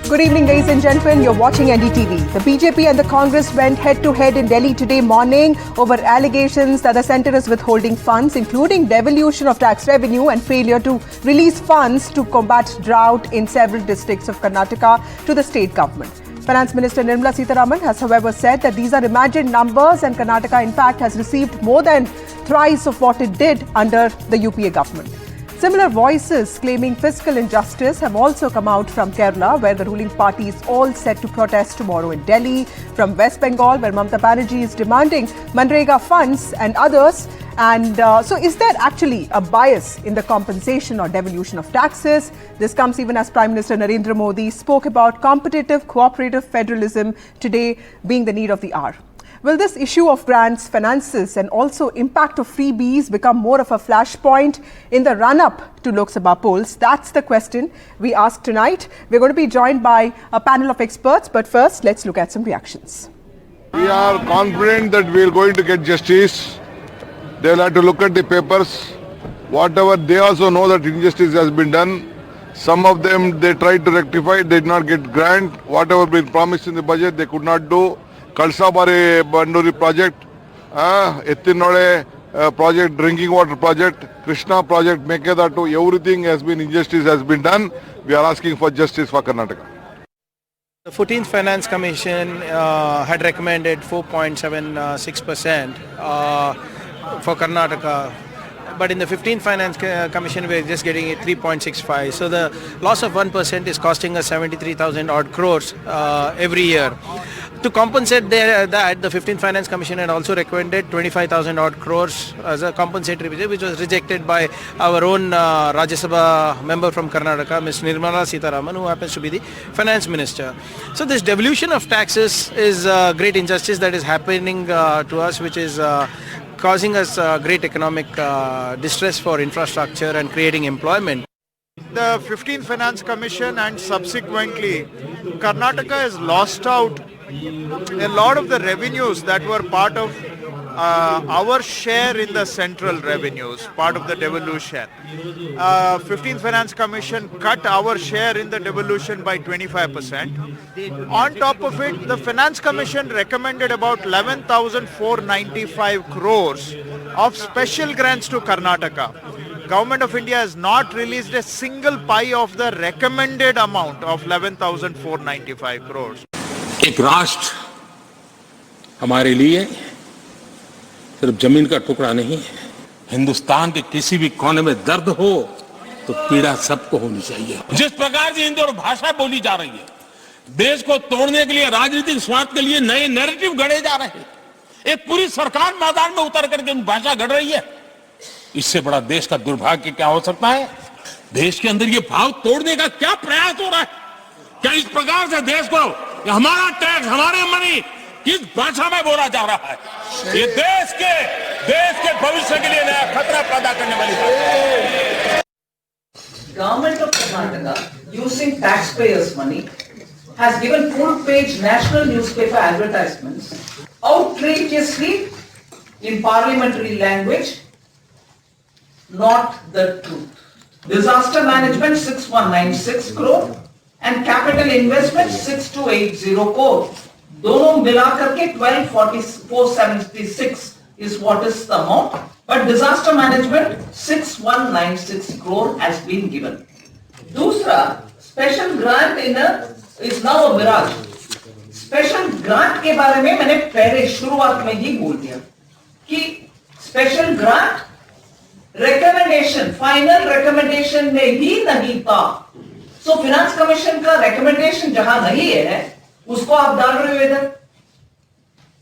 Good evening, ladies and gentlemen. You're watching NDTV. The BJP and the Congress went head-to-head in Delhi today morning over allegations that the centre is withholding funds, including devolution of tax revenue and failure to release funds to combat drought in several districts of Karnataka to the state government. Finance Minister Nirmala Sitharaman has, however, said that these are imagined numbers and Karnataka, in fact, has received more than thrice of what it did under the UPA government. Similar voices claiming fiscal injustice have also come out from Kerala, where the ruling party is all set to protest tomorrow in Delhi, from West Bengal, where Mamata Banerjee is demanding Manrega funds and others. And so is there actually a bias in the compensation or devolution of taxes? This comes even as Prime Minister Narendra Modi spoke about competitive, cooperative federalism today being the need of the hour. Will this issue of grants, finances and also impact of freebies become more of a flashpoint in the run-up to Lok Sabha polls? That's the question we ask tonight. We're going to be joined by a panel of experts, but first let's look at some reactions. We are confident that we are going to get justice. They will have to look at the papers. Whatever, they also know that injustice has been done. Some of them, they tried to rectify, they did not get grant. Whatever been promised in the budget, they could not do. Kalsabari Banduri project, Ettinole project, drinking water project, Krishna project, Mekedatu, everything has been, injustice has been done. We are asking for justice for Karnataka. The 14th Finance Commission had recommended 4.76% for Karnataka. But in the 15th Finance Commission, we're just getting it 3.65. So the loss of 1% is costing us 73,000 odd crores every year. To compensate that, the 15th Finance Commission had also recommended 25,000 odd crores as a compensatory budget, which was rejected by our own Rajya Sabha member from Karnataka, Ms. Nirmala Sitharaman, who happens to be the Finance Minister. So this devolution of taxes is a great injustice that is happening to us, which is causing us great economic distress for infrastructure and creating employment. The 15th Finance Commission and subsequently Karnataka has lost out a lot of the revenues that were part of our share in the central revenues, part of the devolution. 15th Finance Commission cut our share in the devolution by 25%. On top of it, the Finance Commission recommended about 11,495 crores of special grants to Karnataka. Government of India has not released a single pie of the recommended amount of 11,495 crores. एक राष्ट्र हमारे लिए सिर्फ जमीन का टुकड़ा नहीं है। हिंदुस्तान के किसी भी कोने में दर्द हो तो पीड़ा सबको होनी चाहिए। जिस प्रकार से हिंदी और भाषा बोली जा रही है, देश को तोड़ने के लिए, राजनीतिक स्वार्थ के लिए नए नैरेटिव गढ़े जा रहे हैं। एक पूरी सरकार मैदान में उतर करके भाषा गढ़ रही है। इससे बड़ा देश का दुर्भाग्य क्या हो सकता है? देश के अंदर ये भाव तोड़ने का क्या प्रयास हो रहा है? क्या इस प्रकार से देश को हमारा टैक्स, हमारे मनी किस भाषा में बोला जा रहा है? ये देश के भविष्य के लिए नया खतरा पैदा करने वाली बात है। Government of Karnataka, using taxpayers' money, has given full-page national newspaper advertisements outrageously in parliamentary language, not the truth. Disaster management 6196 crore and capital investment 6280 crore. दोनों मिलाकर के 12,476 is what is the amount, but disaster management 6196 crore has been given. दूसरा, special grant is now a mirage. Special grant के बारे में मैंने पहले शुरुआत में ही बोल दिया कि special grant recommendation, final recommendation में ही नहीं था. So finance commission का recommendation जहां नहीं है, उसको आप डाल रहे हो इधर.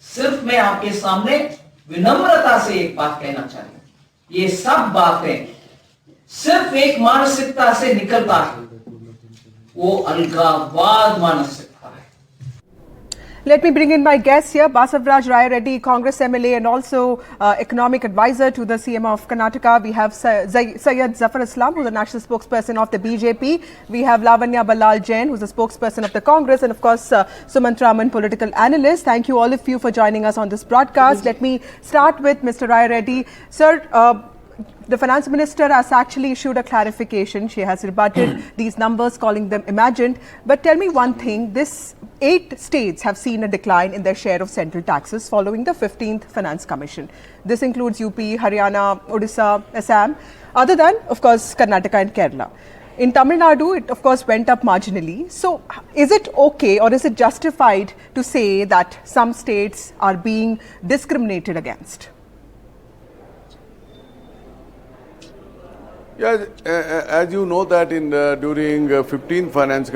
सिर्फ मैं आपके सामने विनम्रता से एक बात कहना चाहता हूं. ये सब बातें सिर्फ एक मानसिकता से निकलता है, वो अलगाववाद मानसिकता है. Let me bring in my guests here, Basavaraj Rai Reddy, Congress MLA and also economic advisor to the CM of Karnataka. We have Syed Zafar Islam, who's the national spokesperson of the BJP. We have Lavanya Balal Jain, who's the spokesperson of the Congress, and of course Sumant Raman, political analyst. Thank you all of you for joining us on this broadcast. Let me start with Mr. Rai Reddy. Sir, the finance minister has actually issued a clarification. She has rebutted these numbers, calling them imagined. But tell me one thing, this 8 states have seen a decline in their share of central taxes following the 15th Finance Commission. This includes UP, Haryana, Odisha, Assam, other than, of course, Karnataka and Kerala. In Tamil Nadu, it of course went up marginally. So is it okay or is it justified to say that some states are being discriminated against? Yeah, as you know that in during 15th Finance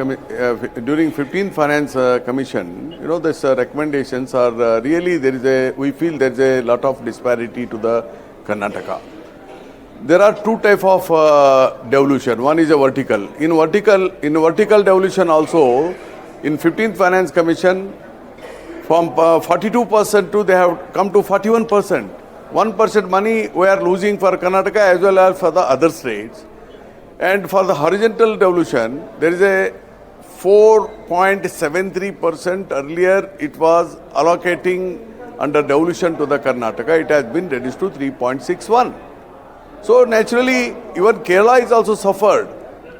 Commission, you know, this recommendations are really we feel there is a lot of disparity to the Karnataka. There are 2 types of devolution. One is a vertical. In vertical devolution also, in 15th Finance Commission, from 42% to they have come to 41%. 1% money we are losing for Karnataka as well as for the other states. And for the horizontal devolution, there is a 4.73%. Earlier it was allocating under devolution to the Karnataka. It has been reduced to 3.61. So naturally, even Kerala is also suffered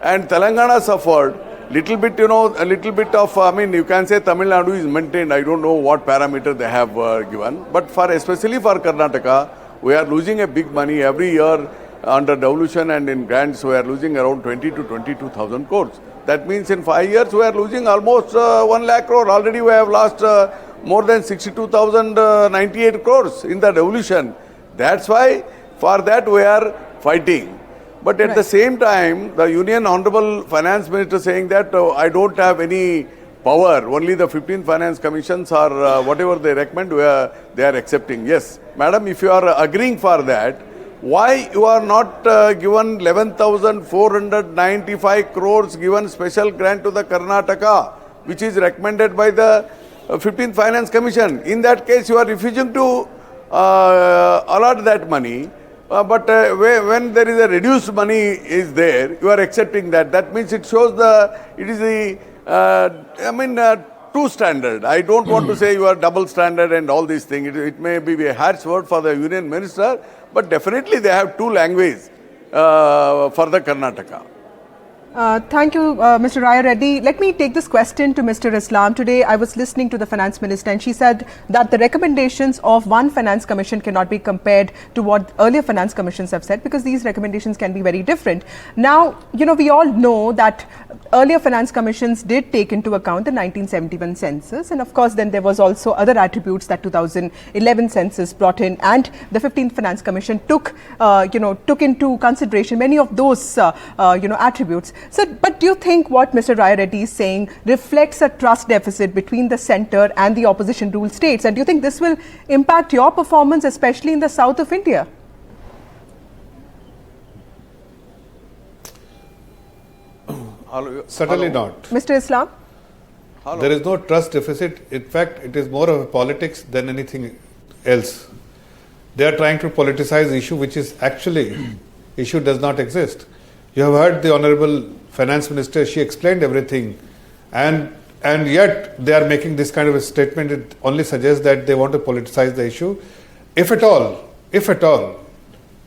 and Telangana suffered. Little bit, you know, a little bit of, you can say Tamil Nadu is maintained. I don't know what parameter they have given. But especially for Karnataka, we are losing a big money every year under devolution and in grants. We are losing around 20 to 22,000 crores. That means in 5 years, we are losing almost 1 lakh crore. Already we have lost more than 62,098 crores in the devolution. That's why for that we are fighting. But at the same time, the Union Honorable Finance Minister saying that I don't have any power, only the 15 Finance Commissions are whatever they recommend, they are accepting. Yes, Madam, if you are agreeing for that, why you are not given 11,495 crores given special grant to the Karnataka, which is recommended by the 15th Finance Commission? In that case, you are refusing to allot that money. But when there is a reduced money is there, you are accepting that. That means it shows it is the, two standard. I don't want to say you are double standard and all these things. It may be a harsh word for the Union Minister, but definitely they have 2 languages for the Karnataka. Thank you, Mr. Raya Reddy. Let me take this question to Mr. Islam. Today, I was listening to the Finance Minister and she said that the recommendations of one Finance Commission cannot be compared to what earlier Finance Commissions have said because these recommendations can be very different. Now, you know, we all know that earlier Finance Commissions did take into account the 1971 census and of course then there was also other attributes that 2011 census brought in and the 15th Finance Commission took into consideration many of those attributes. So, but do you think what Mr. Raya Reddy is saying reflects a trust deficit between the centre and the opposition ruled states? And do you think this will impact your performance, especially in the south of India? Certainly not. Mr. Islam? There is no trust deficit. In fact, it is more of a politics than anything else. They are trying to politicize the issue which is actually, issue does not exist. You have heard the Honorable Finance Minister, she explained everything and yet they are making this kind of a statement. It only suggests that they want to politicize the issue. If at all,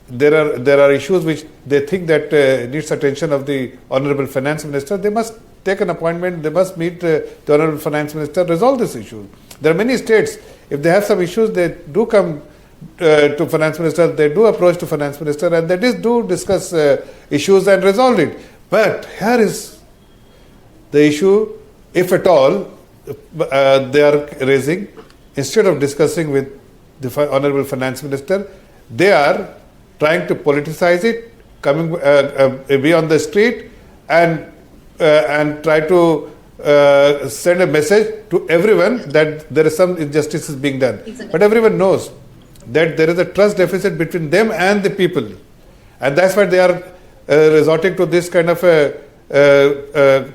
there are issues which they think that needs attention of the Honorable Finance Minister, they must take an appointment, they must meet the Honorable Finance Minister, resolve this issue. There are many states, if they have some issues, they do come to Finance Minister, they do approach to Finance Minister and they do discuss issues and resolve it. But here is the issue, if at all they are raising, instead of discussing with the Honorable Finance Minister, they are trying to politicize it, be on the street and try to send a message to everyone that there is some injustice is being done. Exactly. But everyone knows that there is a trust deficit between them and the people. And that's why they are resorting to this kind of a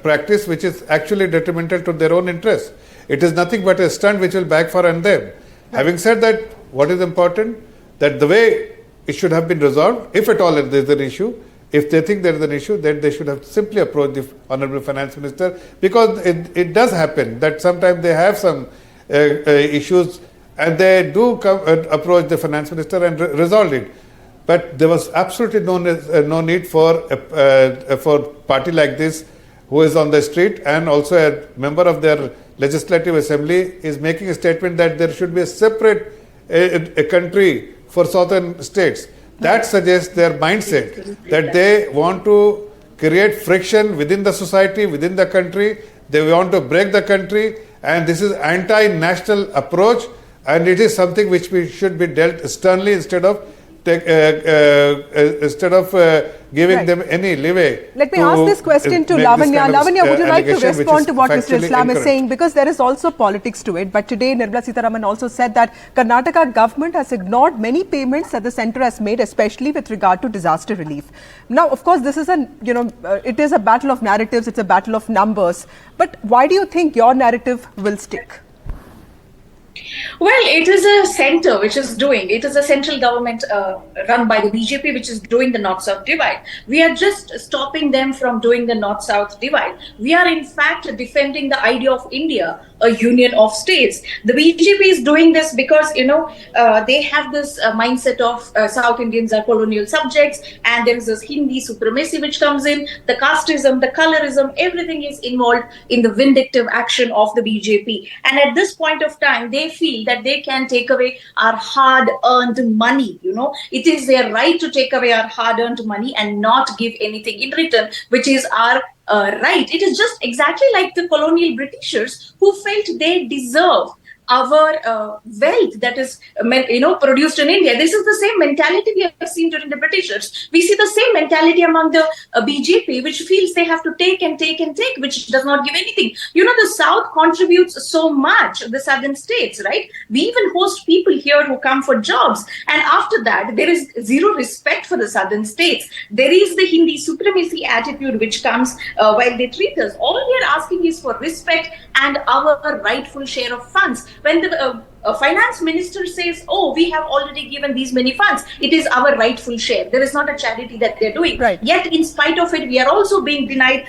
practice which is actually detrimental to their own interests. It is nothing but a stunt which will backfire on them. Right. Having said that, what is important, that the way it should have been resolved, if at all there is an issue, if they think there is an issue, then they should have simply approached the Honorable Finance Minister, because it does happen that sometimes they have some issues and they do approach the Finance Minister and resolve it. But there was absolutely no need for a party like this, who is on the street and also a member of their legislative assembly, is making a statement that there should be a separate a country for southern states. That suggests their mindset that they want to create friction within the society, within the country. They want to break the country, and this is anti-national approach, and it is something which we should be dealt sternly instead of giving them any leeway. Let me ask this question to Lavanya. Lavanya, would you like to respond to what Mr. Islam is saying? Because there is also politics to it. But today, Nirmala Sitharaman also said that Karnataka government has ignored many payments that the centre has made, especially with regard to disaster relief. Now, of course, this is it is a battle of narratives. It's a battle of numbers. But why do you think your narrative will stick? Well, it is a centre which is doing, it is a central government run by the BJP which is doing the North-South divide. We are just stopping them from doing the North-South divide. We are in fact defending the idea of India, a union of states. The BJP is doing this because, they have this mindset of South Indians are colonial subjects, and there is this Hindi supremacy which comes in, the casteism, the colorism, everything is involved in the vindictive action of the BJP. And at this point of time, they feel that they can take away our hard-earned money. It is their right to take away our hard-earned money and not give anything in return, which is our right. It is just exactly like the colonial Britishers who felt they deserve our wealth that is, produced in India. This is the same mentality we have seen during the Britishers. We see the same mentality among the BJP, which feels they have to take and take and take, which does not give anything. The South contributes so much, the southern states, right? We even host people here who come for jobs. And after that, there is zero respect for the southern states. There is the Hindi supremacy attitude which comes while they treat us. All we are asking is for respect and our rightful share of funds. When the finance minister says, we have already given these many funds, it is our rightful share. There is not a charity that they're doing. Right. Yet, in spite of it, we are also being denied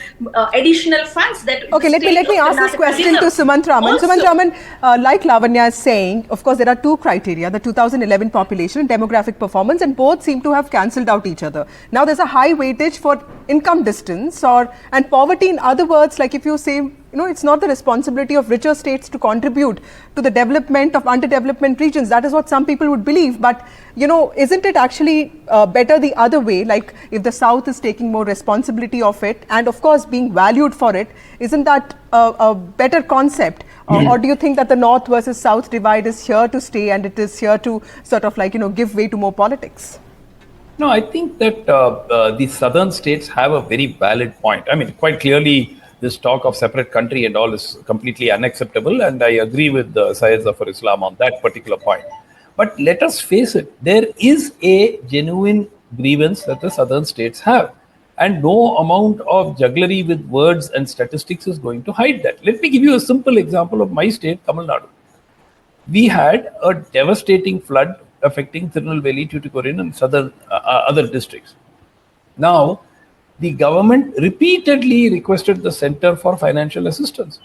additional funds. Okay, let me ask this question to Sumant Raman. Sumant Raman, like Lavanya is saying, of course, there are two criteria, the 2011 population and demographic performance, and both seem to have cancelled out each other. Now, there's a high weightage for income distance and poverty. In other words, like if you say, it's not the responsibility of richer states to contribute to the development of underdevelopment regions. That is what some people would believe. But, isn't it actually better the other way? Like if the South is taking more responsibility of it and, of course, being valued for it, isn't that a better concept? Or do you think that the North versus South divide is here to stay and it is here to sort of give way to more politics? No, I think that the southern states have a very valid point. I mean, quite clearly, this talk of separate country and all is completely unacceptable, and I agree with Syed Zafar Islam on that particular point. But let us face it, there is a genuine grievance that the southern states have, and no amount of jugglery with words and statistics is going to hide that. Let me give you a simple example of my state, Tamil Nadu. We had a devastating flood affecting Tirunelveli, Tuticorin, and southern other districts. Now, the government repeatedly requested the center for financial assistance.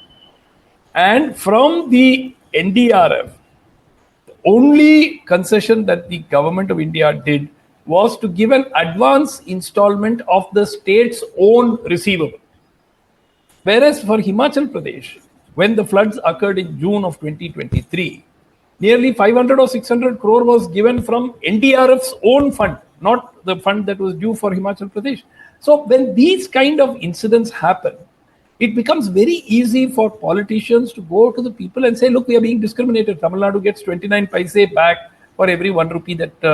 And from the NDRF, the only concession that the government of India did was to give an advance installment of the state's own receivable. Whereas for Himachal Pradesh, when the floods occurred in June of 2023, nearly 500 or 600 crore was given from NDRF's own fund, not the fund that was due for Himachal Pradesh. So when these kind of incidents happen, it becomes very easy for politicians to go to the people and say, look, we are being discriminated. Tamil Nadu gets 29 paise back for every 1 rupee that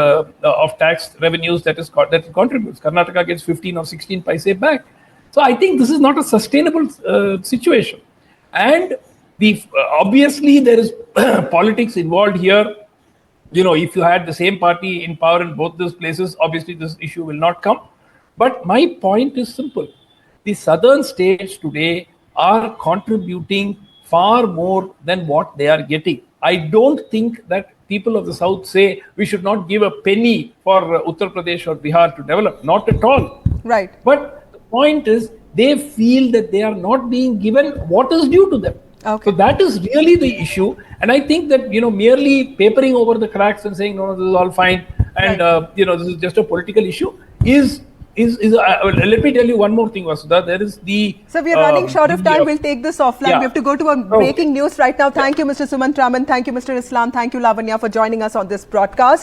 of tax revenues that it contributes. Karnataka gets 15 or 16 paise back. So I think this is not a sustainable situation. And obviously there is politics involved here. If you had the same party in power in both those places, obviously this issue will not come. But my point is simple. The southern states today are contributing far more than what they are getting. I don't think that people of the south say we should not give a penny for Uttar Pradesh or Bihar to develop. Not at all. Right. But the point is they feel that they are not being given what is due to them. Okay. So that is really the issue. And I think that, merely papering over the cracks and saying, no, this is all fine. and this is just a political issue. Let me tell you one more thing, Vasudha. There is the. So we are running short of time. We'll take this offline. Yeah. We have to go to a breaking news right now. Thank you, Mr. Sumant Raman. Thank you, Mr. Islam. Thank you, Lavanya, for joining us on this broadcast.